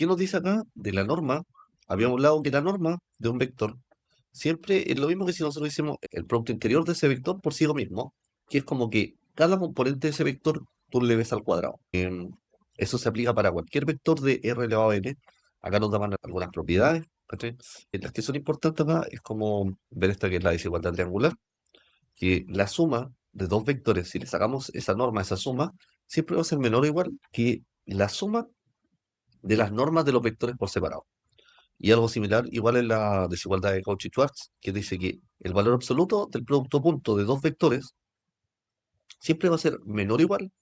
¿Qué nos dice acá de la norma? Habíamos hablado que la norma de un vector siempre es lo mismo que si nosotros hicimos el producto interior de ese vector por sí mismo, que es como que cada componente de ese vector tú le ves al cuadrado. Eso se aplica para cualquier vector de R elevado a n. Acá nos daban algunas propiedades, ¿cachai? Las que son importantes acá es como ver esta que es la desigualdad triangular, que la suma de dos vectores, si le sacamos esa norma, esa suma, siempre va a ser menor o igual que la suma de las normas de los vectores por separado. Y algo similar, igual en la desigualdad de Cauchy-Schwarz, que dice que el valor absoluto del producto punto de dos vectores siempre va a ser menor o igual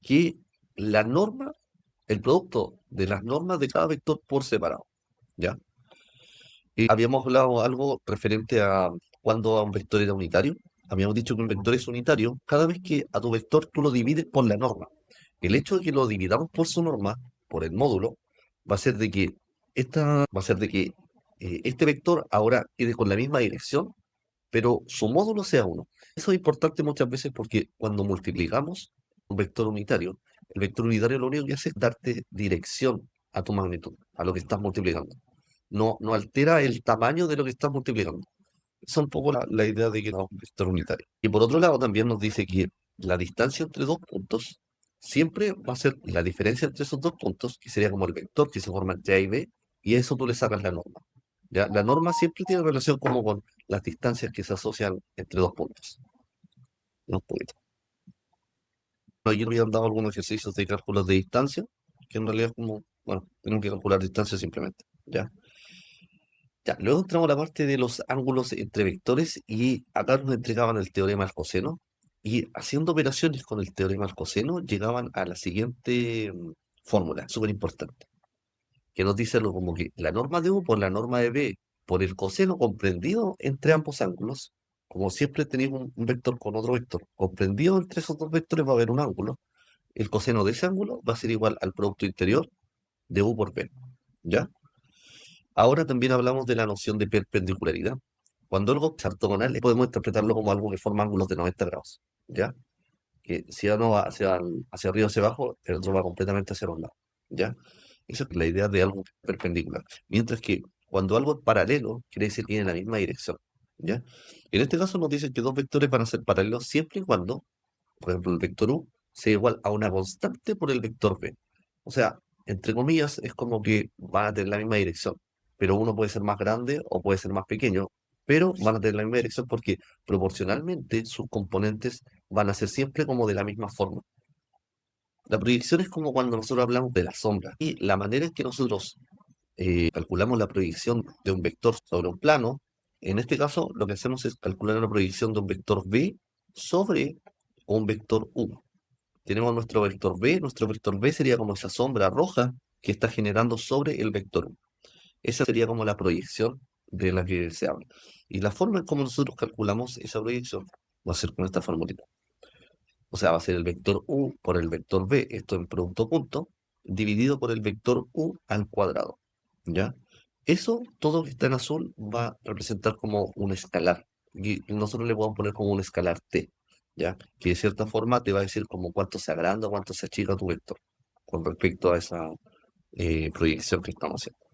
que la norma, el producto de las normas de cada vector por separado. ¿Ya? Y habíamos hablado algo referente a cuando a un vector era unitario. Habíamos dicho que un vector es unitario cada vez que a tu vector tú lo divides por la norma. El hecho de que lo dividamos por su norma, por el módulo, va a ser de que va a ser de que este vector ahora quede con la misma dirección, pero su módulo sea uno. Eso es importante muchas veces porque cuando multiplicamos un vector unitario, el vector unitario lo único que hace es darte dirección a tu magnitud, a lo que estás multiplicando. No altera el tamaño de lo que estás multiplicando. Esa es un poco la idea de que no es un vector unitario. Y por otro lado, también nos dice que la distancia entre dos puntos siempre va a ser la diferencia entre esos dos puntos, que sería como el vector que se forma entre A y B, y a eso tú le sacas la norma. ¿Ya? La norma siempre tiene relación como con las distancias que se asocian entre dos puntos. Un poquito. Ayer habían dado algunos ejercicios de cálculos de distancia, que en realidad es como, bueno, tenemos que calcular distancia simplemente. ¿Ya? Ya, luego entramos a la parte de los ángulos entre vectores y acá nos entregaban el teorema del coseno y haciendo operaciones con el teorema del coseno llegaban a la siguiente fórmula, súper importante, que nos dice algo como que la norma de U por la norma de B por el coseno comprendido entre ambos ángulos, como siempre tenéis un vector con otro vector, comprendido entre esos dos vectores va a haber un ángulo, el coseno de ese ángulo va a ser igual al producto interior de U por B, ¿ya? Ahora también hablamos de la noción de perpendicularidad. Cuando algo es ortogonal, podemos interpretarlo como algo que forma ángulos de 90 grados, ¿ya? Que si uno va hacia arriba o hacia abajo, el otro va completamente hacia un lado, ¿ya? Esa es la idea de algo perpendicular. Mientras que cuando algo es paralelo, quiere decir que tiene la misma dirección, ¿ya? En este caso nos dicen que dos vectores van a ser paralelos siempre y cuando, por ejemplo, el vector U sea igual a una constante por el vector B. O sea, entre comillas, es como que van a tener la misma dirección, pero uno puede ser más grande o puede ser más pequeño, pero van a tener la misma dirección porque proporcionalmente sus componentes van a ser siempre como de la misma forma. La proyección es como cuando nosotros hablamos de la sombra y la manera en que nosotros calculamos la proyección de un vector sobre un plano. En este caso, lo que hacemos es calcular la proyección de un vector B sobre un vector U. Tenemos nuestro vector B sería como esa sombra roja que está generando sobre el vector U. Esa sería como la proyección de la que se habla. Y la forma en cómo nosotros calculamos esa proyección va a ser con esta formulita. O sea, va a ser el vector U por el vector B, esto en producto punto, dividido por el vector U al cuadrado. ¿Ya? Eso, todo que está en azul, va a representar como un escalar. Y nosotros le podemos poner como un escalar T, ¿ya? Que de cierta forma te va a decir como cuánto se agranda o cuánto se achica tu vector con respecto a esa proyección que estamos haciendo.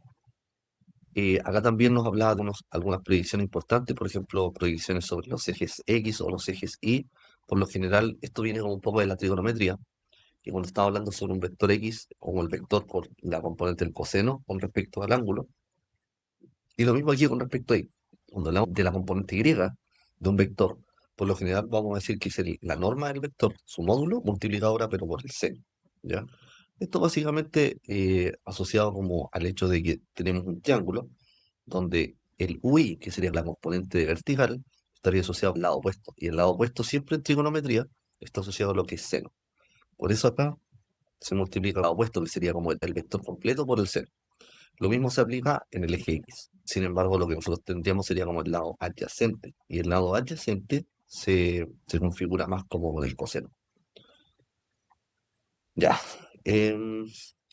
Acá también nos hablaba de algunas proyecciones importantes, por ejemplo, proyecciones sobre los ejes X o los ejes Y. Por lo general, esto viene como un poco de la trigonometría, que cuando estaba hablando sobre un vector X, como el vector por la componente del coseno con respecto al ángulo, y lo mismo aquí con respecto a Y. Cuando hablamos de la componente Y de un vector, por lo general vamos a decir que sería la norma del vector, su módulo, multiplicado ahora pero por el seno, ¿ya? Esto básicamente asociado como al hecho de que tenemos un triángulo donde el UI, que sería la componente vertical, estaría asociado al lado opuesto. Y el lado opuesto siempre en trigonometría está asociado a lo que es seno. Por eso acá se multiplica el lado opuesto, que sería como el vector completo por el seno. Lo mismo se aplica en el eje X. Sin embargo, lo que nosotros tendríamos sería como el lado adyacente. Y el lado adyacente se configura más como con el coseno. Ya. em,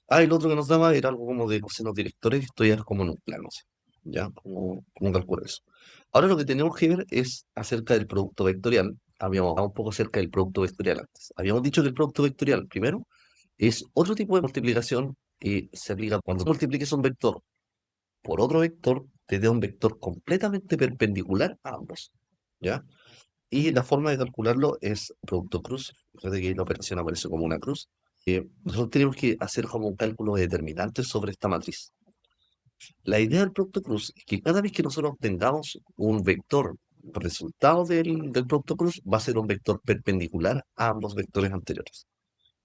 el otro que nos daba era algo como de cosenos directores. Esto ya es como en un plano, ¿sí? ¿Ya? ¿Cómo calculo eso? Ahora lo que tenemos que ver es acerca del producto vectorial. Habíamos hablado un poco acerca del producto vectorial antes. Habíamos dicho que el producto vectorial, primero, es otro tipo de multiplicación y se aplica cuando multipliques un vector por otro vector, te da un vector completamente perpendicular a ambos, ¿ya? Y la forma de calcularlo es producto cruz. Fíjate que la operación aparece como una cruz. Nosotros tenemos que hacer como un cálculo de determinantes sobre esta matriz. La idea del producto cruz es que cada vez que nosotros obtengamos un vector resultado del producto cruz, va a ser un vector perpendicular a ambos vectores anteriores,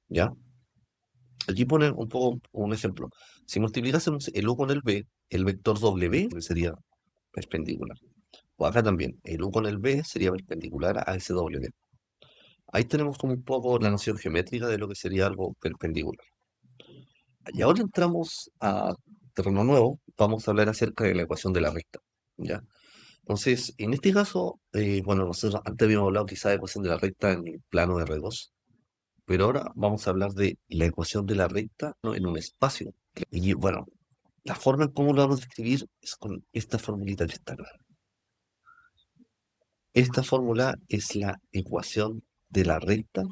¿ya? Aquí pone un poco un ejemplo. Si multiplicásemos el U con el B, el vector W sería perpendicular. O acá también, el U con el B sería perpendicular a ese W. Ahí tenemos como un poco la noción geométrica de lo que sería algo perpendicular. Y ahora entramos a terreno nuevo, vamos a hablar acerca de la ecuación de la recta, ¿ya? Entonces, en este caso, bueno, nosotros antes habíamos hablado quizá de ecuación de la recta en el plano R2, pero ahora vamos a hablar de la ecuación de la recta, ¿no?, en un espacio. Y bueno, la forma en cómo lo vamos a escribir es con esta formulita que está acá. Esta fórmula es la ecuación de la recta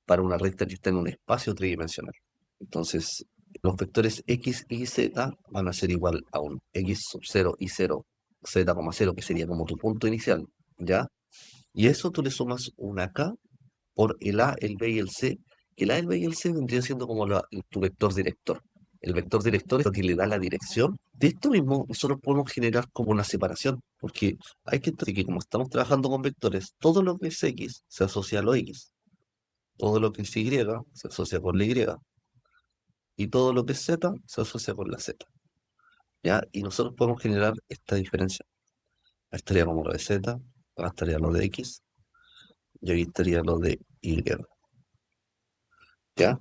para una recta que está en un espacio tridimensional. Entonces, los vectores x y z van a ser igual a un x sub 0 y 0, z, 0, que sería como tu punto inicial, ¿ya? Y eso tú le sumas una k por el a, el b y el c, que el a, el b y el c vendría siendo como tu vector director. El vector director es lo que le da la dirección. De esto mismo, nosotros podemos generar como una separación, porque hay que entender que como estamos trabajando con vectores, todo lo que es x se asocia a lo x, todo lo que es y se asocia con la y, y todo lo que es z se asocia con la z, ¿ya? Y nosotros podemos generar esta diferencia. Ahí estaría como lo de z, acá estaría lo de x, y aquí estaría lo de y, ¿ya?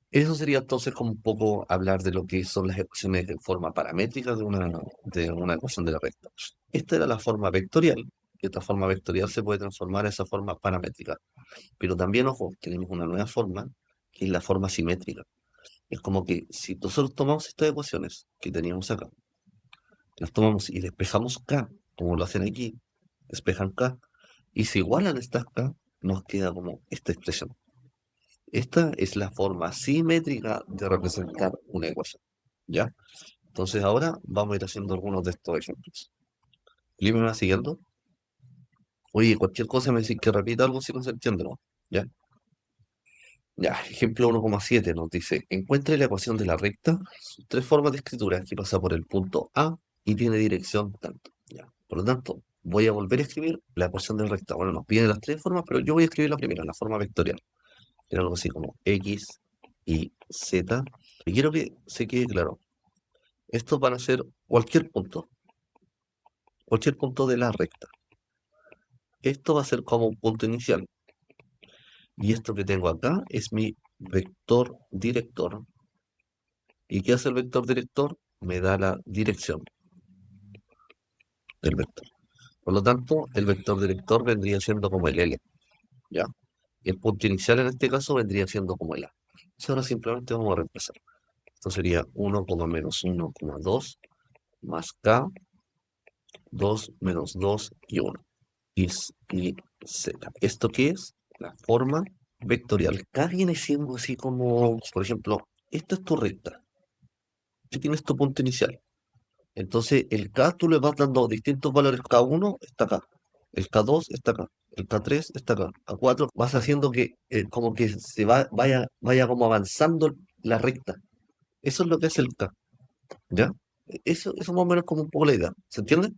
Eso sería entonces como un poco hablar de lo que son las ecuaciones de forma paramétrica de una ecuación de la recta. Esta era la forma vectorial, y esta forma vectorial se puede transformar a esa forma paramétrica. Pero también, ojo, tenemos una nueva forma, que es la forma simétrica. Es como que si nosotros tomamos estas ecuaciones que teníamos acá, las tomamos y despejamos K, como lo hacen aquí, despejan K, y se igualan estas K, nos queda como esta expresión. Esta es la forma simétrica de representar una ecuación, ¿ya? Entonces ahora vamos a ir haciendo algunos de estos ejemplos. Felipe, ¿me va siguiendo? Oye, cualquier cosa me decís que repita algo si no se entiende, ¿no? ¿Ya? Ya, ejemplo 1,7 nos dice, encuentre la ecuación de la recta, sus tres formas de escritura, que pasa por el punto A y tiene dirección tanto. Ya. Por lo tanto, voy a volver a escribir la ecuación de la recta. Bueno, nos piden las tres formas, pero yo voy a escribir la primera, la forma vectorial. Era algo así como X y Z. Y quiero que se quede claro. Estos van a ser cualquier punto de la recta. Esto va a ser como un punto inicial. Y esto que tengo acá es mi vector director. ¿Y qué hace el vector director? Me da la dirección del vector. Por lo tanto, el vector director vendría siendo como el L, ¿ya? Y el punto inicial en este caso vendría siendo como el A. Entonces ahora simplemente vamos a reemplazar. Esto sería 1, menos 1,2 más K, 2 menos 2 y 1. Y Z. ¿Esto qué es? La forma vectorial. K viene siendo así como, por ejemplo, esta es tu recta. Aquí tienes tu punto inicial. Entonces, el K tú le vas dando distintos valores. K1 está acá, el K2 está acá, el K3 está acá, K4 vas haciendo que como que vaya como avanzando la recta. Eso es lo que es el K, ¿ya? Eso más o menos como un poco la idea. ¿Se entiende?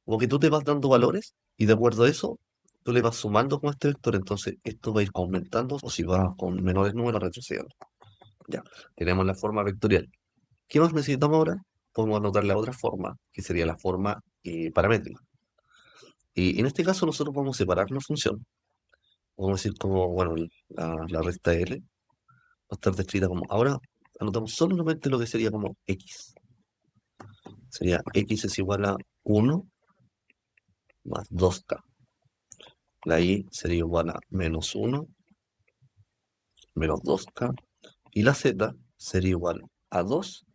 Como que tú te vas dando valores y de acuerdo a eso, tú le vas sumando con este vector. Entonces, esto va a ir aumentando o si va con menores números retrocediendo. Ya, tenemos la forma vectorial. ¿Qué más necesitamos ahora? Podemos anotar la otra forma, que sería la forma paramétrica. Y en este caso nosotros vamos a separar la función. Vamos a decir como, bueno, la recta L va a estar descrita como, ahora anotamos solamente lo que sería como X. Sería X es igual a 1 más 2K. La Y sería igual a menos 1 menos 2K. Y la Z sería igual a 2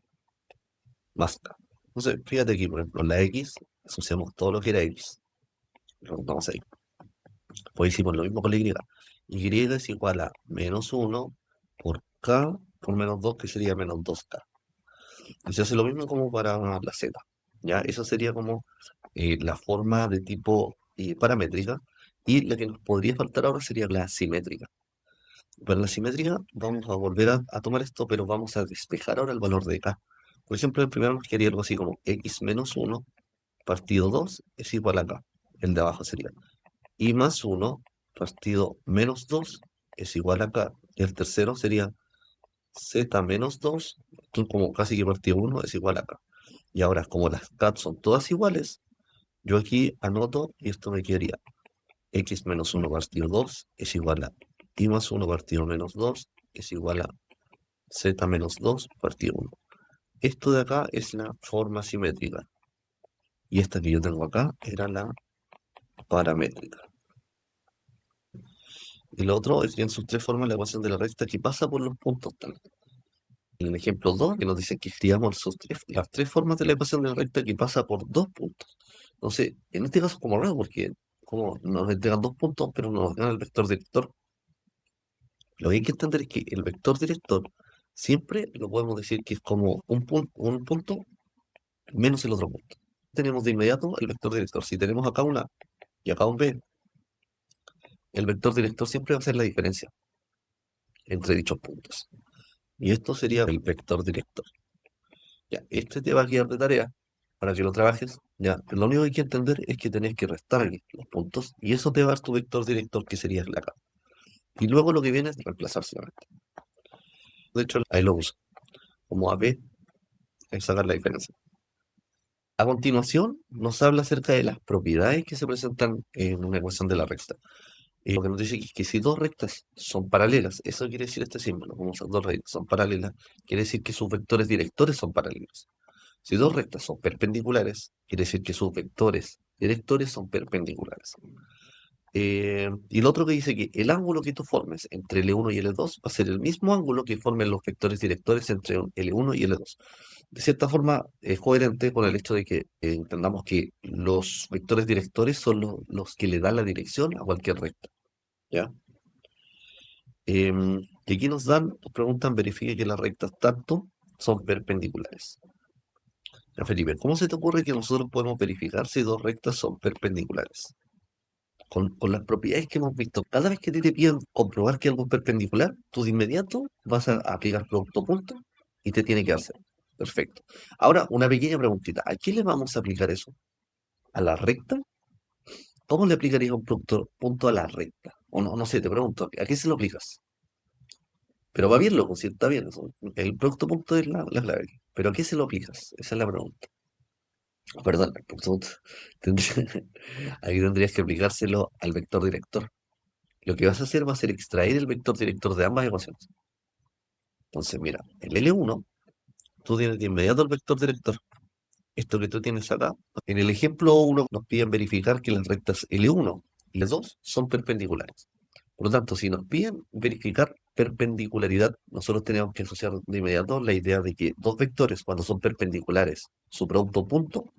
más K. Entonces, fíjate aquí, por ejemplo, la X, asociamos todo lo que era X. Lo vamos ahí. Pues hicimos lo mismo con la Y. Y es igual a menos 1 por k por menos 2 que sería menos 2k. Y se hace lo mismo como para la z. ¿Ya? Esa sería como la forma de tipo paramétrica. Y la que nos podría faltar ahora sería la simétrica. Para la simétrica vamos a volver a tomar esto, pero vamos a despejar ahora el valor de k. Por ejemplo, el primero nos quedaría algo así como x menos 1 partido 2 es igual a k. El de abajo sería y más 1 partido menos 2 es igual a k. Y el tercero sería z menos 2, como casi que partido 1 es igual a k. Y ahora, como las k son todas iguales, yo aquí anoto y esto me quedaría x menos 1 partido 2 es igual a y más 1 partido menos 2 es igual a z menos 2 partido 1. Esto de acá es la forma simétrica. Y esta que yo tengo acá era la paramétrica. Y lo otro es que en sus tres formas la ecuación de la recta que pasa por los puntos también. En el ejemplo 2, que nos dice que escribamos las tres formas de la ecuación de la recta que pasa por dos puntos. Entonces, en este caso es como raro, porque como nos entregan dos puntos, pero nos dan el vector director. Lo que hay que entender es que el vector director siempre lo podemos decir que es como un punto menos el otro punto. Tenemos de inmediato el vector director. Si tenemos acá una y acá un b, el vector director siempre va a ser la diferencia entre dichos puntos. Y esto sería el vector director. Ya, este te va a quedar de tarea para que lo trabajes. Ya, lo único que hay que entender es que tenés que restar aquí los puntos y eso te va a dar tu vector director que sería el acá. Y luego lo que viene es reemplazar solamente. De hecho, ahí lo uso. Como AB es sacar la diferencia. A continuación, nos habla acerca de las propiedades que se presentan en una ecuación de la recta. Y lo que nos dice es que si dos rectas son paralelas, eso quiere decir este símbolo, como esas dos rectas son paralelas, quiere decir que sus vectores directores son paralelos. Si dos rectas son perpendiculares, quiere decir que sus vectores directores son perpendiculares. Y lo otro que dice que el ángulo que tú formes entre L1 y L2 va a ser el mismo ángulo que formen los vectores directores entre L1 y L2. De cierta forma, es coherente con el hecho de que entendamos que los vectores directores son los que le dan la dirección a cualquier recta. ¿Ya? Y aquí nos preguntan, verifique que las rectas tanto son perpendiculares. Ya, Felipe, ¿cómo se te ocurre que nosotros podemos verificar si dos rectas son perpendiculares? Con las propiedades que hemos visto, cada vez que te piden comprobar que algo es perpendicular, tú de inmediato vas a aplicar producto punto y te tiene que hacer. Perfecto. Ahora, una pequeña preguntita. ¿A qué le vamos a aplicar eso? ¿A la recta? ¿Cómo le aplicarías un producto punto a la recta? O no, no sé, te pregunto, ¿a qué se lo aplicas? Pero va bien, loco, si está bien. El producto punto es la clave. ¿Pero a qué se lo aplicas? Esa es la pregunta. Perdón, el producto punto. Ahí tendrías que aplicárselo al vector director. Lo que vas a hacer va a ser extraer el vector director de ambas ecuaciones. Entonces, mira, el L1, tú tienes de inmediato el vector director. Esto que tú tienes acá, en el ejemplo 1 nos piden verificar que las rectas L1 y L2 son perpendiculares. Por lo tanto, si nos piden verificar perpendicularidad, nosotros tenemos que asociar de inmediato la idea de que dos vectores, cuando son perpendiculares, su producto punto,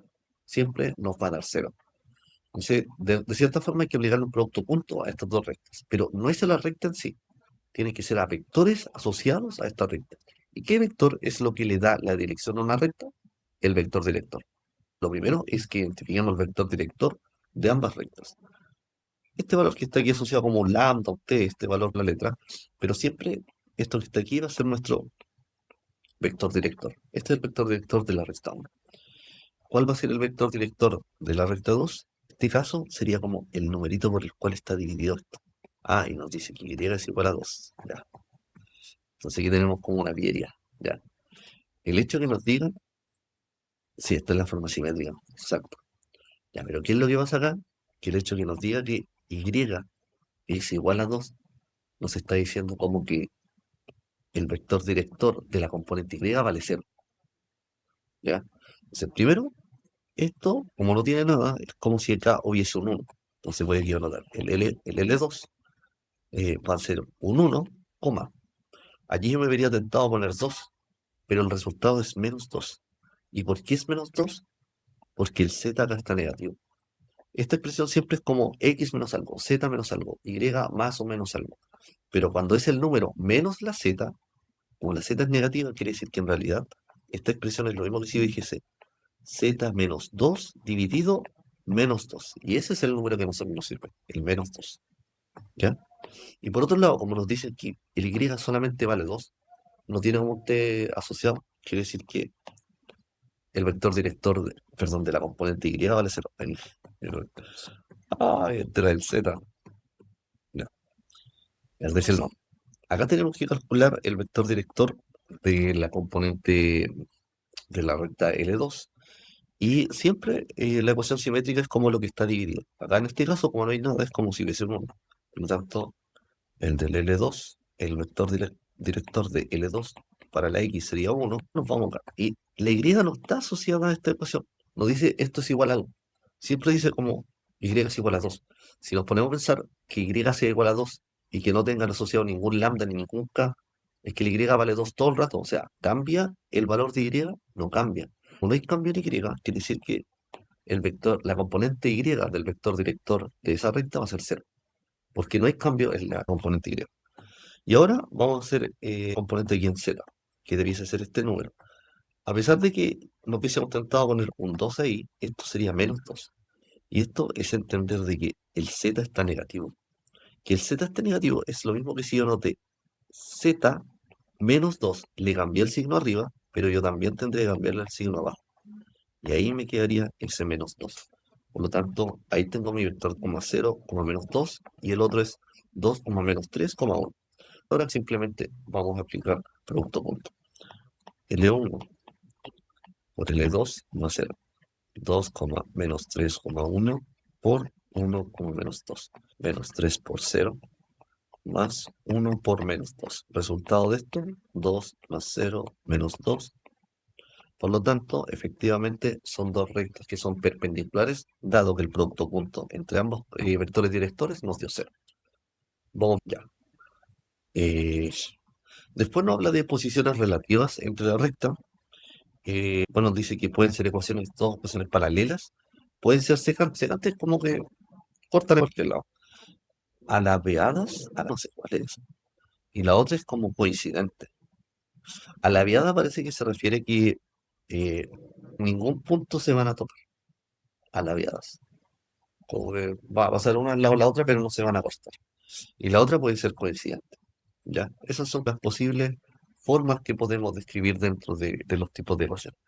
siempre nos va a dar cero. Entonces, de cierta forma hay que aplicarle un producto punto a estas dos rectas, pero no es a la recta en sí, tiene que ser a vectores asociados a esta recta. ¿Y qué vector es lo que le da la dirección a una recta? El vector director. Lo primero es que identifiquemos el vector director de ambas rectas. Este valor que está aquí asociado como lambda, t, este valor la letra, pero siempre esto que está aquí va a ser nuestro vector director. Este es el vector director de la recta 1. ¿Cuál va a ser el vector director de la recta 2? En este caso sería como el numerito por el cual está dividido esto. Ah, y nos dice que y es igual a 2. Ya. Entonces aquí tenemos como una piedra. Ya. El hecho que nos digan, sí, esta es la forma simétrica, exacto. Ya, pero ¿qué es lo que pasa acá? Que el hecho que nos diga que y es igual a 2 nos está diciendo como que el vector director de la componente Y vale 0. ¿Ya? Entonces, primero, esto, como no tiene nada, es como si acá hubiese un 1. Entonces voy aquí a anotar el L2 va a ser un 1, coma. Allí yo me vería tentado a poner 2, pero el resultado es menos 2. ¿Y por qué es menos 2? Porque el z acá está negativo. Esta expresión siempre es como x menos algo, z menos algo, y más o menos algo. Pero cuando es el número menos la z, Como la z es negativa, quiere decir que en realidad esta expresión es lo mismo que si yo dijese z menos 2 dividido menos 2. Y ese es el número que a nosotros nos sirve, el menos 2. ¿Ya? Y por otro lado, como nos dicen que el y solamente vale 2, no tiene un t asociado, quiere decir que el vector director, perdón, de la componente y vale 0. Este era el z. Ya, es decir, no. Acá tenemos que calcular el vector director de la componente de la recta L2. Y siempre la ecuación simétrica es como lo que está dividido. Acá en este caso, como no hay nada, es como si hubiese un 1. Por lo tanto, el del L2, el vector director de L2 para la X sería 1. Nos vamos acá. Y la Y no está asociada a esta ecuación. No dice esto es igual a 1. Siempre dice como Y es igual a 2. Si nos ponemos a pensar que Y sea igual a 2 y que no tengan asociado ningún lambda ni ningún K, es que el Y vale 2 todo el rato. O sea, ¿cambia el valor de Y? No cambia. Cuando hay cambio en Y, quiere decir que el vector, la componente Y del vector director de esa recta va a ser 0, porque no hay cambio en la componente Y. Y ahora vamos a hacer componente y en Z, que debiese ser este número. A pesar de que no hubiésemos intentado poner un 2 ahí, esto sería menos 2. Y esto es entender de que el Z está negativo. Que el Z esté negativo es lo mismo que si yo noté Z menos 2, le cambié el signo arriba, pero yo también tendré que cambiarle el signo abajo. Y ahí me quedaría ese menos 2. Por lo tanto, ahí tengo mi vector, 0, menos 2, y el otro es 2, menos 3, 1. Ahora simplemente vamos a aplicar producto punto. L1 por L2 más 0. 2, menos 3,1 por 1, menos 2. Menos 3 por 0 más 1 por menos 2. Resultado de esto, 2 más 0 menos 2. Por lo tanto, efectivamente son dos rectas que son perpendiculares, dado que el producto punto entre ambos vectores directores nos dio 0. Vamos ya. Eh, Después nos habla de posiciones relativas entre la recta. Bueno, dice que pueden ser ecuaciones, dos ecuaciones paralelas. Pueden ser secantes. Secantes como que cortan en cualquier lado. Alabeadas, no sé cuál es. Y la otra es como coincidente. Alabeada parece que se refiere que eh, ningún punto se van a tocar. Alabeadas. Como que va a pasar una al lado de la otra, pero no se van a cortar. Y la otra puede ser coincidente. ¿Ya? Esas son las posibles formas que podemos describir dentro de los tipos de ecuaciones.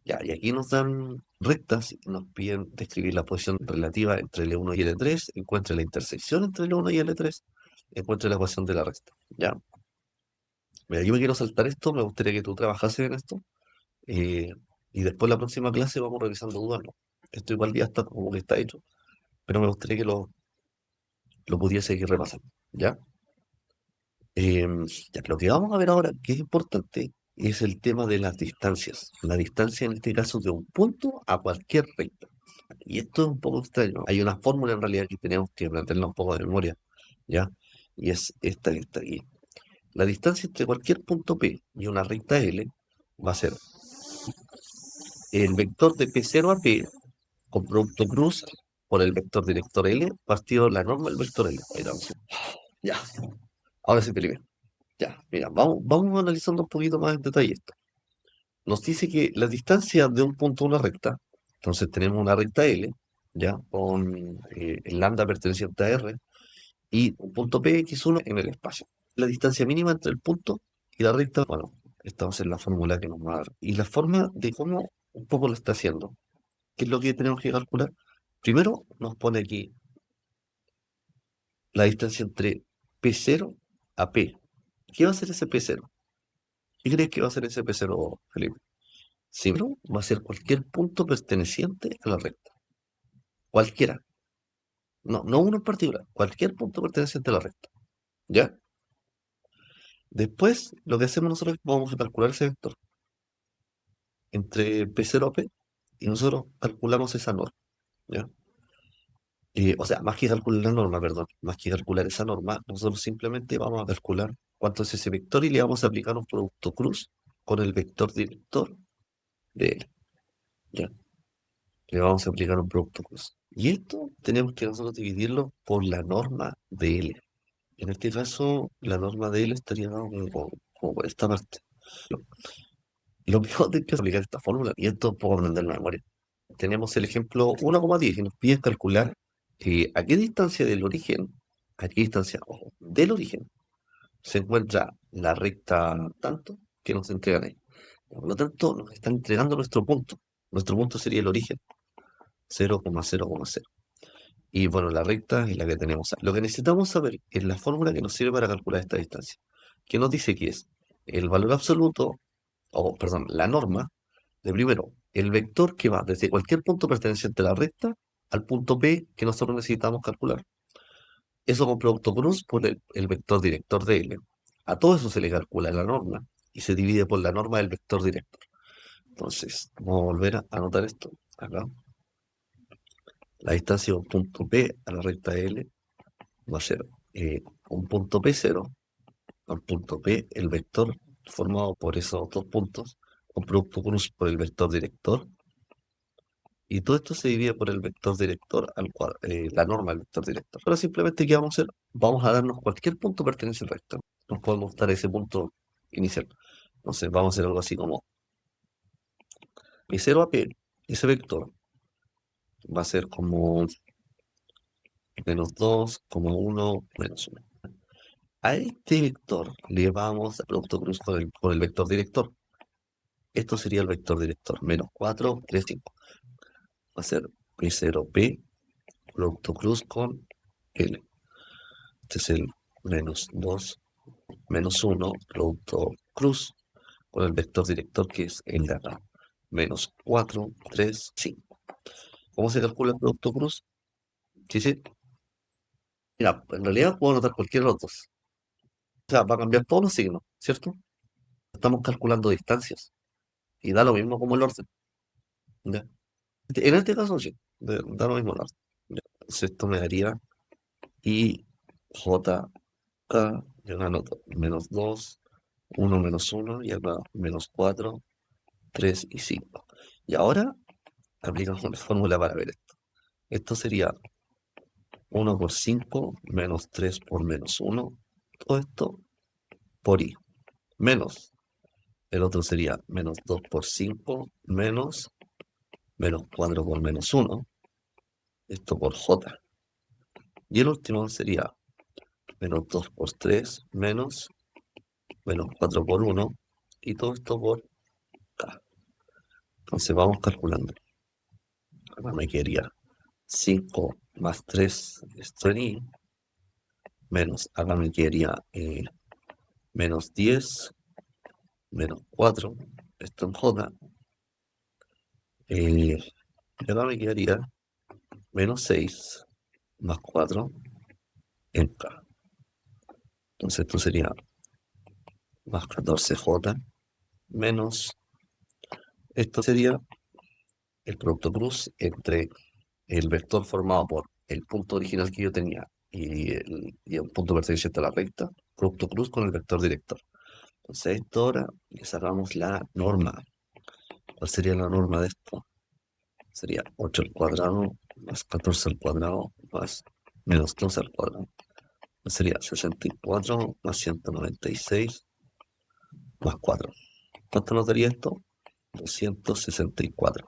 Ya, y aquí nos dan rectas y nos piden describir la posición relativa entre L1 y L3, encuentre la intersección entre L1 y L3, encuentre la ecuación de la recta. Ya, mira, yo me quiero saltar esto, me gustaría que tú trabajases en esto, eh, y después la próxima clase vamos revisando dudas, ¿no? Esto igual ya está como que está hecho, pero me gustaría que lo pudiese ir repasando, ¿ya? Ya, lo que vamos a ver ahora, que es importante, es el tema de las distancias. La distancia en este caso de un punto a cualquier recta. Y esto es un poco extraño. Hay una fórmula en realidad que tenemos que aprenderla un poco de memoria, ¿ya? Y es esta que está aquí. La distancia entre cualquier punto P y una recta L va a ser el vector de P0 a P con producto cruz por el vector director L partido la norma del vector L. Ahí vamos. Ya, ahora sí te libero. Ya, mira, vamos analizando un poquito más en detalle esto. Nos dice que la distancia de un punto a una recta, entonces tenemos una recta L, ya, con el lambda perteneciente a R, y un punto P, X1 en el espacio. La distancia mínima entre el punto y la recta, bueno, esta va a ser la fórmula que nos va a dar. Y la forma de cómo un poco lo está haciendo, ¿qué es lo que tenemos que calcular? Primero nos pone aquí la distancia entre P0 a P. ¿Qué va a ser ese P0? ¿Qué crees que va a ser ese P0, Felipe? Primero va a ser cualquier punto perteneciente a la recta. Cualquiera. No, no uno en particular. Cualquier punto perteneciente a la recta. ¿Ya? Después, lo que hacemos nosotros es vamos a calcular ese vector entre P0 a P y nosotros calculamos esa norma. ¿Ya? O sea, más que calcular la norma, perdón, más que calcular esa norma, nosotros simplemente vamos a calcular cuánto es ese vector y le vamos a aplicar un producto cruz con el vector director de él. ¿Ya? Le vamos a aplicar un producto cruz. Y esto tenemos que nosotros dividirlo por la norma de L. En este caso, la norma de L estaría dado como como por esta parte. Lo peor de que aplicar esta fórmula, y esto puedo aprender la memoria. Tenemos el ejemplo 1,10 y nos piden calcular a qué distancia del origen, a qué distancia, ojo, del origen, se encuentra la recta tanto que nos entregan ahí. Por lo tanto, nos están entregando nuestro punto. Nuestro punto sería el origen, 0,0,0. Y bueno, la recta es la que tenemos. Lo que necesitamos saber es la fórmula que nos sirve para calcular esta distancia, que nos dice que es el valor absoluto, o perdón, la norma de primero, el vector que va desde cualquier punto perteneciente a la recta al punto P que nosotros necesitamos calcular. Eso con producto cruz por el vector director de L. A todo eso se le calcula la norma y se divide por la norma del vector director. Entonces, vamos a volver a anotar esto acá. La distancia de un punto P a la recta L va a ser un punto P0 al punto P, el vector formado por esos dos puntos, un producto cruz por el vector director. Y todo esto se divide por el vector director al cuadrado, la norma del vector director. Ahora simplemente, ¿qué vamos a hacer? Vamos a darnos cualquier punto pertenece al vector. Nos podemos dar ese punto inicial. Entonces vamos a hacer algo así como mi 0 a P, ese vector va a ser como -2, como 1, -1. A este vector le vamos a producto cruz con el vector director. Esto sería el vector director, -4, 3, 5. Va a ser P0P, producto cruz con L. Este es el -2, -1, producto cruz con el vector director que es el de acá. -4, 3, 5. ¿Cómo se calcula el producto cruz? Sí, sí. Mira, en realidad puedo anotar cualquiera de los dos. O sea, va a cambiar todos los signos, ¿cierto? Estamos calculando distancias y da lo mismo como el orden. ¿Ya? En este caso sí, da lo mismo el orden. ¿Ya? Entonces esto me daría I, J, K, yo la anoto, -2, 1, -1 y acá -4, 3 y 5. Y ahora aplicamos una fórmula para ver esto. Esto sería 1 por 5 menos 3 por -1. Todo esto por i. Menos. El otro sería -2 por 5 menos -4 por -1. Esto por j. Y el último sería -2 por 3 menos -4 por 1. Y todo esto por k. Entonces vamos calculando. Ahora me quedaría 5 más 3, esto en i, menos, acá me quedaría -10, -4, esto en j, y acá me quedaría -6 más 4 en k. Entonces esto sería más 14j, menos, esto sería el producto cruz entre el vector formado por el punto original que yo tenía y el punto perteneciente a la recta, producto cruz con el vector director. Entonces, esto ahora le sacamos la norma. ¿Cuál sería la norma de esto? Sería 8 al cuadrado más 14 al cuadrado más -2 al cuadrado. Sería 64 más 196 más 4. ¿Cuánto nos daría esto? 264.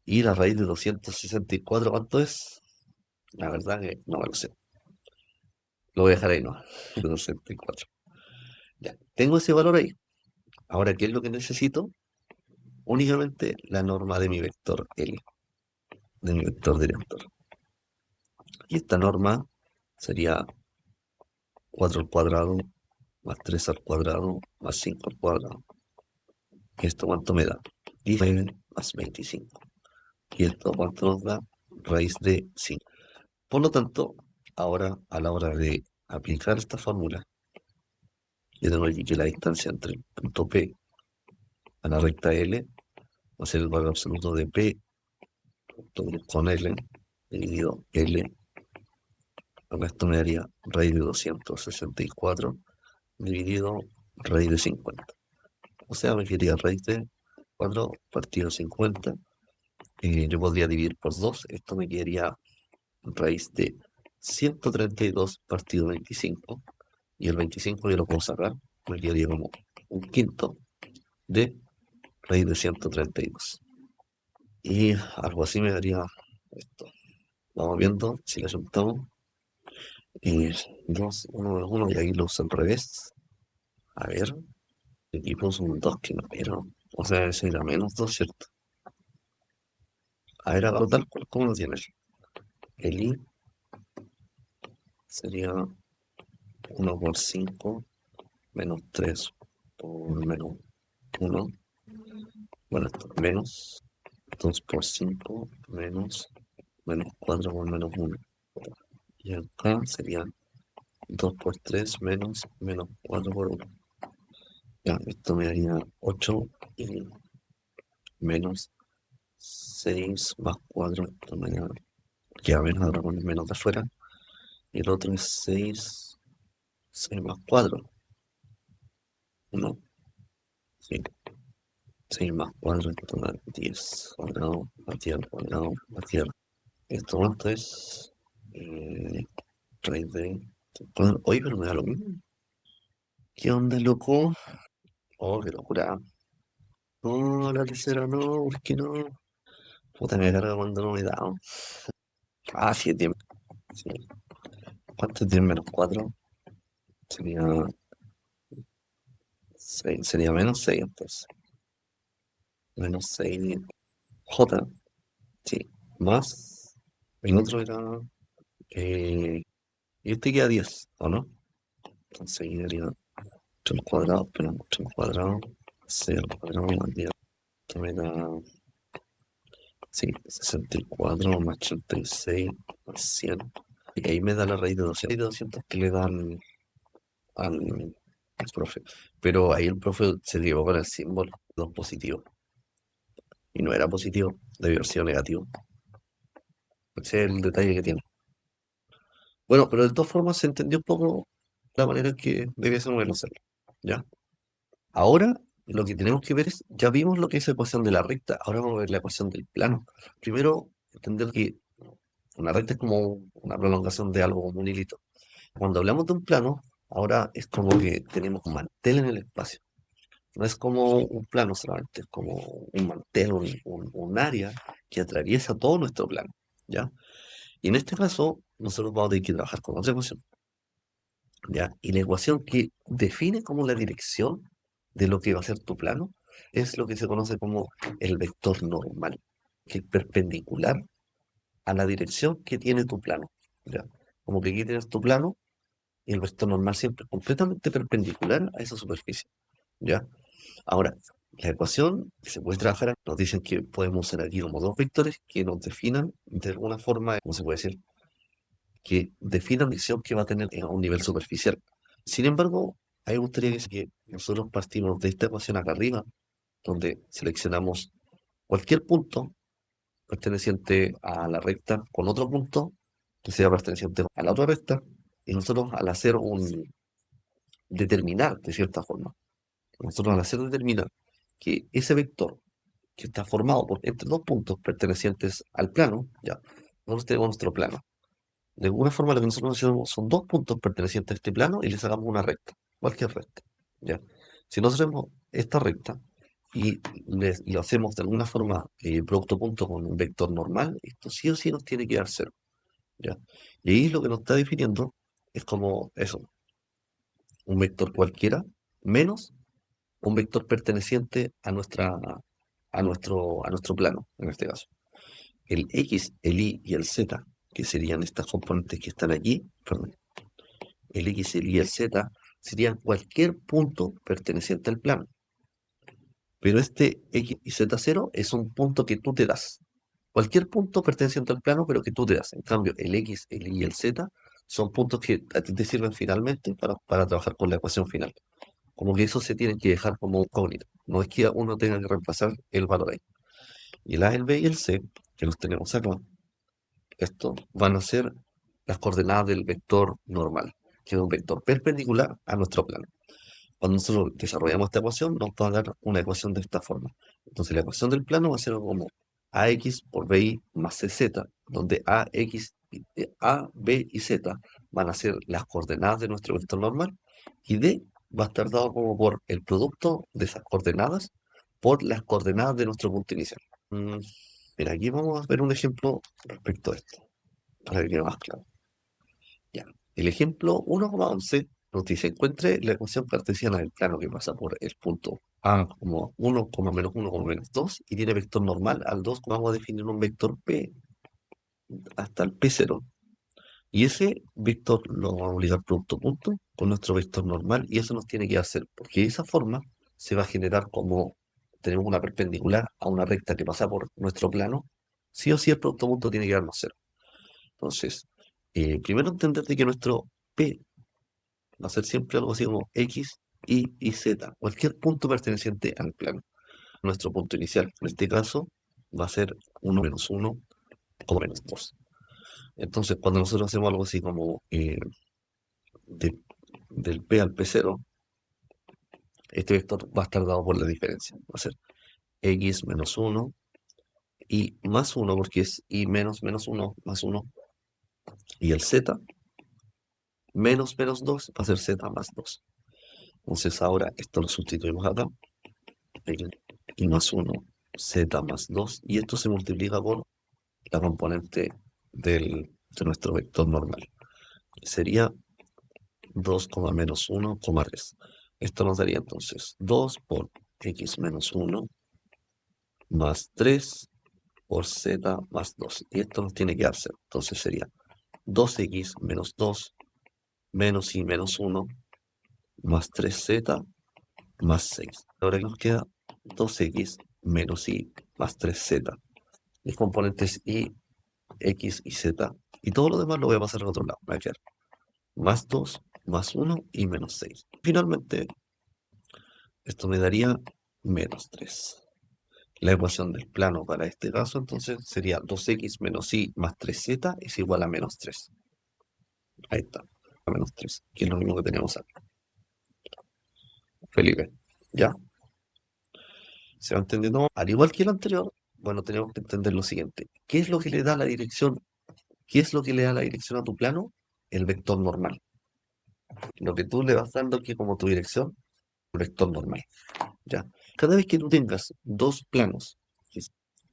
¿Y la raíz de 264 cuánto es? La verdad que no me lo sé. Lo voy a dejar ahí, ¿no? 264. Ya, tengo ese valor ahí. Ahora, ¿qué es lo que necesito? Únicamente la norma de mi vector L, de mi vector director. Y esta norma sería 4 al cuadrado más 3 al cuadrado más 5 al cuadrado. ¿Y esto cuánto me da? 19 más 25. ¿Y esto cuánto nos da? Raíz de 5. Por lo tanto, ahora a la hora de aplicar esta fórmula, yo tengo aquí que la distancia entre el punto P a la recta L va a ser el valor absoluto de P con L dividido L. Acá esto me daría raíz de 264 dividido raíz de 50. O sea, me quedaría raíz de 4 partido 50. Yo podría dividir por 2. Esto me quedaría raíz de 132 partido 25. Y el 25 yo lo puedo sacar. me quedaría como un quinto de raíz de 132. Y algo así me daría esto. Vamos viendo si le juntamos. Y 2, 1, 1, y ahí lo uso al revés. A ver, aquí puso un 2 que no era. O sea, ese era menos 2, ¿cierto? A ver, a tal cual, ¿cómo lo tienes? El i sería 1 por 5 menos 3 por menos 1. Bueno, esto, menos 2 por 5 menos 4 por menos 1. Y acá sería 2 por 3 menos 4 por 1. Ya, esto me daría 8 y menos 6 más 4. Esto me da, ya menos, ahora con el menos de afuera. Y el otro es 6 más 4. 1, sí. 6 más 4, esto da 10 cuadrado, más 10 al cuadrado, más 10. Esto cuánto es raíz de cuadrado. Oye, pero me da lo mismo. ¿Qué onda, loco? Oh, qué locura. No, la tercera no, ¿por qué no? Puta, me carga cuando no me da. Ah, sí, es 10. Sí. ¿Cuánto es 10 menos 4? Sería 6, sería menos 6 entonces. Menos 6 J, sí. Más. El otro era. Y este queda 10, ¿o no? Entonces ahí daría 8 al cuadrado, pero 8 al cuadrado, 6 al cuadrado más 10. Esto me da, sí, 64 más 86 más 100. Y ahí me da la raíz de 200. Hay 200 que le dan al profe. Pero ahí el profe se equivocó con el símbolo, 2 positivo. Y no era positivo, debió haber sido negativo. Ese es el detalle que tiene. Bueno, pero de todas formas se entendió un poco la manera en que debía ser bueno hacerlo. ¿Ya? Ahora lo que tenemos que ver es, ya vimos lo que es la ecuación de la recta, ahora vamos a ver la ecuación del plano. Primero, entender que una recta es como una prolongación de algo como un hilito. Cuando hablamos de un plano, ahora es como que tenemos un mantel en el espacio. No es como un plano solamente, es como un mantel, un área que atraviesa todo nuestro plano, ¿ya? Y en este caso, nosotros vamos a tener que trabajar con otra ecuación, ¿ya? Y la ecuación que define como la dirección de lo que va a ser tu plano es lo que se conoce como el vector normal, que es perpendicular a la dirección que tiene tu plano, ¿ya? Como que aquí tienes tu plano y el vector normal siempre es completamente perpendicular a esa superficie, ¿ya? Ahora, la ecuación que se puede trabajar, nos dicen que podemos usar aquí como dos vectores que nos definan de alguna forma, ¿cómo se puede decir? Que definan la dirección que va a tener a un nivel superficial. Sin embargo, a mí me gustaría que nosotros partimos de esta ecuación acá arriba, donde seleccionamos cualquier punto perteneciente a la recta con otro punto que sea perteneciente a la otra recta, y nosotros al hacer un determinar de cierta forma, nosotros al hacer determinar que ese vector que está formado por entre dos puntos pertenecientes al plano, ya, nosotros tenemos nuestro plano. De alguna forma lo que nosotros hacemos son dos puntos pertenecientes a este plano y le sacamos una recta, cualquier recta. ¿Ya? Si nosotros hacemos esta recta y lo hacemos de alguna forma producto punto con un vector normal, esto sí o sí nos tiene que dar cero. ¿Ya? Y ahí lo que nos está definiendo es como eso, un vector cualquiera menos un vector perteneciente a nuestro plano, en este caso. El X, el Y y el Z, que serían estas componentes que están aquí, perdón, el X, el Y y el Z serían cualquier punto perteneciente al plano. Pero este X y Z0 es un punto que tú te das. Cualquier punto perteneciente al plano, pero que tú te das. En cambio, el X, el Y y el Z son puntos que a ti te sirven finalmente para trabajar con la ecuación final. Como que eso se tiene que dejar como incógnito. No es que uno tenga que reemplazar el valor ahí. Y el A, el B y el C, que los tenemos acá, estos van a ser las coordenadas del vector normal, que es un vector perpendicular a nuestro plano. Cuando nosotros desarrollamos esta ecuación, nos va a dar una ecuación de esta forma. Entonces, la ecuación del plano va a ser como AX por BY más CZ, donde A, B y Z van a ser las coordenadas de nuestro vector normal, y D va a estar dado como por el producto de esas coordenadas por las coordenadas de nuestro punto inicial. Mm, Mira, aquí vamos a ver un ejemplo respecto a esto, para que quede más claro. Ya. El ejemplo 1,11 nos dice, encuentre la ecuación cartesiana del plano que pasa por el punto A como 1, menos 1, menos 2 y tiene vector normal al 2. Vamos a definir un vector P hasta el P0. Y ese vector lo vamos a obligar producto punto con nuestro vector normal y eso nos tiene que hacer, porque de esa forma se va a generar como tenemos una perpendicular a una recta que pasa por nuestro plano, sí o sí el producto punto tiene que darnos cero. Entonces, primero entender de que nuestro P va a ser siempre algo así como X, Y Z, cualquier punto perteneciente al plano. Nuestro punto inicial, en este caso, va a ser 1 menos 1 o menos 2. Entonces, cuando nosotros hacemos algo así como de- del P al P0, este vector va a estar dado por la diferencia. Va a ser X menos 1 y más 1 porque es Y menos menos 1 más 1. Y el Z menos menos 2 va a ser Z más 2. Entonces ahora esto lo sustituimos acá. Y más 1, Z más 2. Y esto se multiplica por la componente de nuestro vector normal. Sería 2, menos 1, 3. Esto nos daría entonces 2 por X menos 1 más 3 por Z más 2. Y esto nos tiene que dar 0. Entonces sería 2X menos 2 menos Y menos 1 más 3Z más 6. Ahora nos queda 2X menos Y más 3Z. Mis componentes Y, X y Z. Y todo lo demás lo voy a pasar al otro lado. Va a quedar más 2 más 1 y menos 6. Finalmente, esto me daría menos 3. La ecuación del plano para este caso entonces sería 2x menos y más 3z es igual a menos 3. Ahí está, a menos 3, que es lo mismo que tenemos acá. Felipe, ¿ya? ¿Se va entendiendo? Al igual que lo anterior, bueno, tenemos que entender lo siguiente. ¿Qué es lo que le da la dirección? ¿Qué es lo que le da la dirección a tu plano? El vector normal. Lo que tú le vas dando aquí como tu dirección, el vector normal, ¿ya? Cada vez que tú tengas dos planos,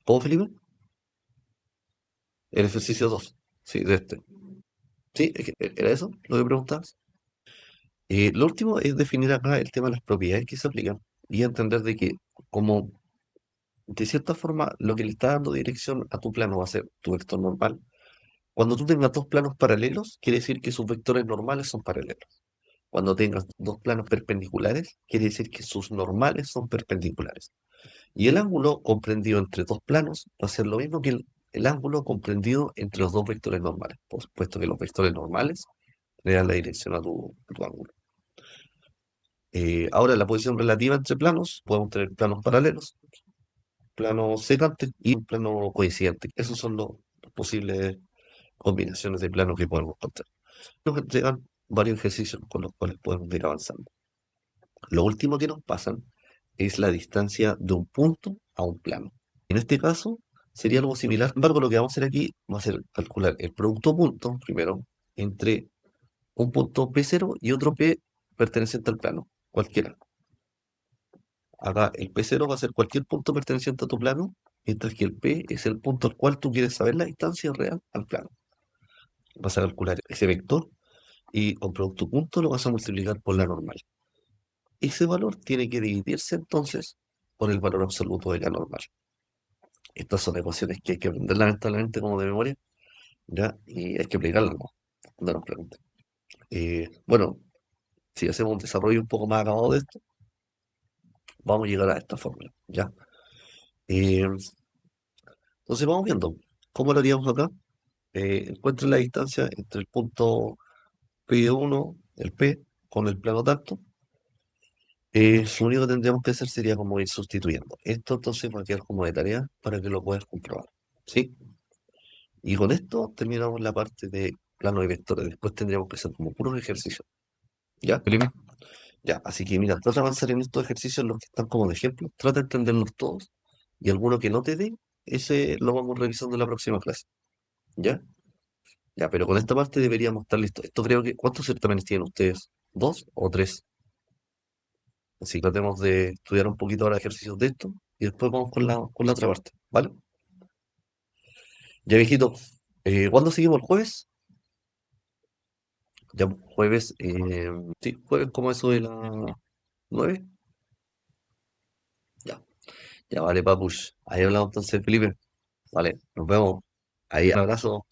¿cómo, Felipe? El ejercicio 2, sí, de este. ¿Sí? ¿Era eso lo que preguntabas? Lo último es definir acá el tema de las propiedades que se aplican y entender de que, como de cierta forma, lo que le está dando dirección a tu plano va a ser tu vector normal. Cuando tú tengas dos planos paralelos, quiere decir que sus vectores normales son paralelos. Cuando tengas dos planos perpendiculares, quiere decir que sus normales son perpendiculares. Y el ángulo comprendido entre dos planos va a ser lo mismo que el ángulo comprendido entre los dos vectores normales, puesto que los vectores normales le dan la dirección a tu ángulo. Ahora, la posición relativa entre planos, podemos tener planos paralelos, planos secantes y un plano coincidente. Esas son las posibles combinaciones de planos que podemos encontrar. Nos entregan varios ejercicios con los cuales podemos ir avanzando. Lo último que nos pasan es la distancia de un punto a un plano. En este caso, sería algo similar. Sin embargo, lo que vamos a hacer aquí va a ser calcular el producto punto, primero, entre un punto P0 y otro P perteneciente al plano, cualquiera. Acá el P0 va a ser cualquier punto perteneciente a tu plano, mientras que el P es el punto al cual tú quieres saber la distancia real al plano. Vas a calcular ese vector y con producto punto lo vas a multiplicar por la normal. Ese valor tiene que dividirse entonces por el valor absoluto de la normal. Estas son ecuaciones que hay que aprender lamentablemente como de memoria, ¿ya? Y hay que aplicarlas, ¿no? Cuando nos pregunten. Bueno, si hacemos un desarrollo un poco más acabado de esto, vamos a llegar a esta fórmula, ¿ya? Eh, entonces vamos viendo cómo lo haríamos acá. Encuentre la distancia entre el punto P1, el P, con el plano tacto. Lo único que tendríamos que hacer sería como ir sustituyendo. Esto entonces va a quedar como de tarea para que lo puedas comprobar. ¿Sí? Y con esto terminamos la parte de plano y vectores. Después tendríamos que hacer como puros ejercicios. ¿Ya? Felipe, Ya, así que mira, trata de avanzar en estos ejercicios, los que están como de ejemplo. Trata de entenderlos todos. Y alguno que no te dé, ese lo vamos revisando en la próxima clase. ¿Ya? Ya, pero con esta parte deberíamos estar listos. Esto creo que, ¿cuántos certámenes tienen ustedes? ¿Dos o tres? Así que tratemos de estudiar un poquito ahora ejercicios de esto y después vamos con la otra parte, ¿vale? Ya viejito, ¿cuándo seguimos el jueves? Ya jueves, sí, jueves como eso de las 9. Ya, ya vale, papush. Ahí hablamos entonces, Felipe. Vale, nos vemos. Ahí, un abrazo.